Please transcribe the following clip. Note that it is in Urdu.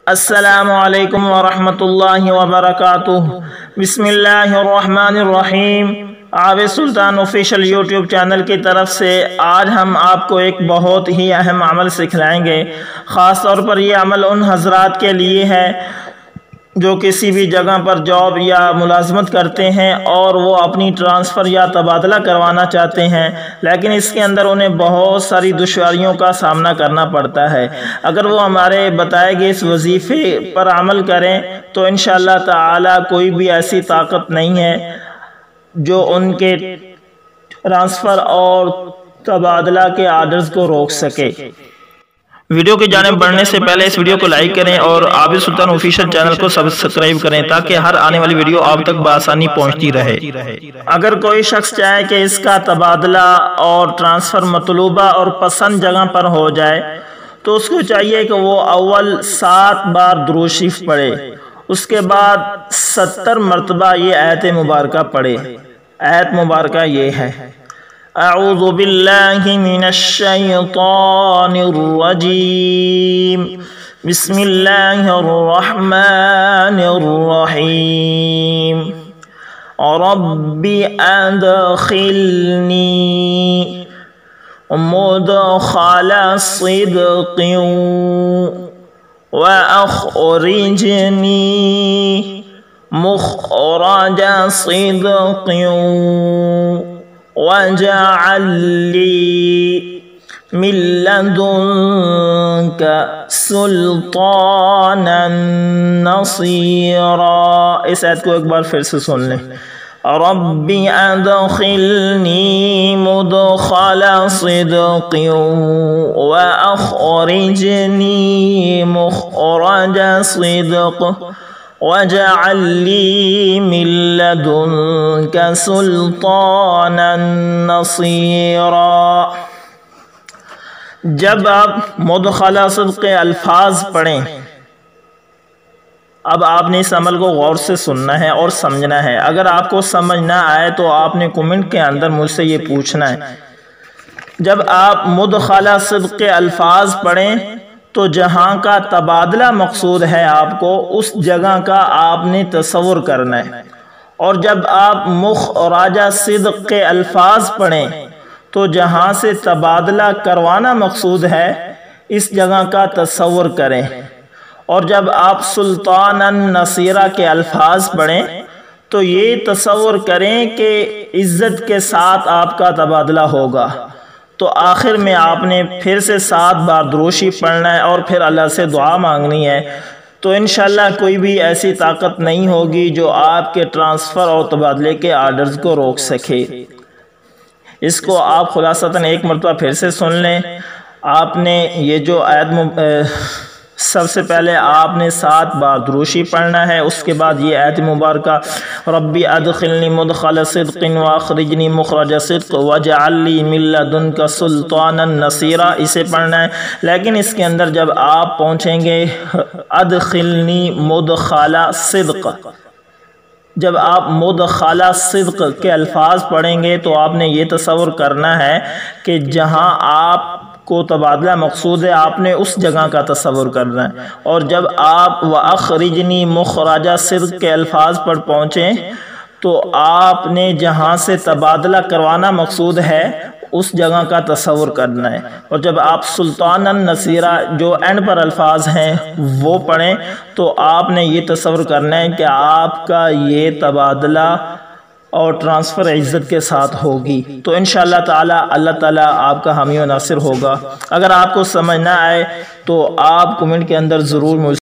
السلام علیکم ورحمۃ اللہ وبرکاتہ۔ بسم اللہ الرحمن الرحیم۔ عابد سلطان آفیشیل یوٹیوب چینل کی طرف سے آج ہم آپ کو ایک بہت ہی اہم عمل سکھلائیں گے۔ خاص طور پر یہ عمل ان حضرات کے لیے ہے جو کسی بھی جگہ پر جاب یا ملازمت کرتے ہیں اور وہ اپنی ٹرانسفر یا تبادلہ کروانا چاہتے ہیں، لیکن اس کے اندر انہیں بہت ساری دشواریوں کا سامنا کرنا پڑتا ہے۔ اگر وہ ہمارے بتائے گئے اس وظیفے پر عمل کریں تو انشاءاللہ تعالی کوئی بھی ایسی طاقت نہیں ہے جو ان کے ٹرانسفر اور تبادلہ کے آرڈرز کو روک سکے۔ ویڈیو کی جانب بڑھنے سے پہلے اس ویڈیو کو لائک کریں اور عابد سلطان آفیشیل چینل کو سبسکرائب کریں تاکہ ہر آنے والی ویڈیو آپ تک بآسانی پہنچتی رہے۔ اگر کوئی شخص چاہے کہ اس کا تبادلہ اور ٹرانسفر مطلوبہ اور پسند جگہ پر ہو جائے تو اس کو چاہیے کہ وہ اول 7 بار درود شریف پڑھے، اس کے بعد 70 مرتبہ یہ آیت مبارکہ پڑھے۔ آیت مبارکہ یہ ہے: اعوذ باللہ من الشیطان الرجیم، بسم اللہ الرحمن الرحیم، رب ادخلنی مدخل صدق واخرجنی مخرج صدق وَاجْعَلْ لِي مِن لَّدُنكَ سُلْطَانًا نَصِيرًا۔ اس آیت کو ایک بار پھر سے سن لیں۔ رَبِّ أَدْخِلْنِي مُدْخَلَ صِدْقٍ وَأَخْرِجْنِي مُخْرَجَ صِدْقٍ وَاجْعَلْ لِي مِن لَّدُنكَ سُلْطَانًا نَصِيرًا۔ جب آپ مدخل صدق کے الفاظ پڑھیں، اب آپ نے اس عمل کو غور سے سننا ہے اور سمجھنا ہے۔ اگر آپ کو سمجھ نہ آئے تو آپ نے کمنٹ کے اندر مجھ سے یہ پوچھنا ہے۔ جب آپ مدخل صدق کے الفاظ پڑھیں تو جہاں کا تبادلہ مقصود ہے آپ کو اس جگہ کا آپ نے تصور کرنا ہے، اور جب آپ مخرج صدق کے الفاظ پڑھیں تو جہاں سے تبادلہ کروانا مقصود ہے اس جگہ کا تصور کریں، اور جب آپ سلطانا نصیرہ کے الفاظ پڑھیں تو یہ تصور کریں کہ عزت کے ساتھ آپ کا تبادلہ ہوگا۔ تو آخر میں آپ نے پھر سے 7 بار درود شریف پڑھنا ہے اور پھر اللہ سے دعا مانگنی ہے، تو انشاءاللہ کوئی بھی ایسی طاقت نہیں ہوگی جو آپ کے ٹرانسفر اور تبادلے کے آرڈرز کو روک سکے۔ اس کو آپ خلاصتاً ایک مرتبہ پھر سے سن لیں۔ آپ نے یہ جو آیت سب سے پہلے آپ نے 7 بار درود شریف پڑھنا ہے، اس کے بعد یہ آیت مبارکہ رب ادخلنی مدخل صدق واخرجنی مخرج صدق واجعل لی من لدنک سلطانا نصیرا، اسے پڑھنا ہے۔ لیکن اس کے اندر جب آپ پہنچیں گے ادخلنی مدخل صدق، جب آپ مدخل صدق کے الفاظ پڑھیں گے تو آپ نے یہ تصور کرنا ہے کہ جہاں آپ کو تبادلہ مقصود ہے آپ نے اس جگہ کا تصور کرنا ہے، اور جب آپ وَأَخْرِجْنِي مُخْرَجَ صِدْقٍ کے الفاظ پر پہنچیں تو آپ نے جہاں سے تبادلہ کروانا مقصود ہے اس جگہ کا تصور کرنا ہے، اور جب آپ سلطانا نصیرہ جو اینڈ پر الفاظ ہیں وہ پڑھیں تو آپ نے یہ تصور کرنا ہے کہ آپ کا یہ تبادلہ اور ٹرانسفر عزت کے ساتھ ہوگی۔ تو انشاءاللہ تعالی اللہ تعالیٰ آپ کا حامی و ناصر ہوگا۔ اگر آپ کو سمجھ نہ آئے تو آپ کمنٹ کے اندر ضرور مجھ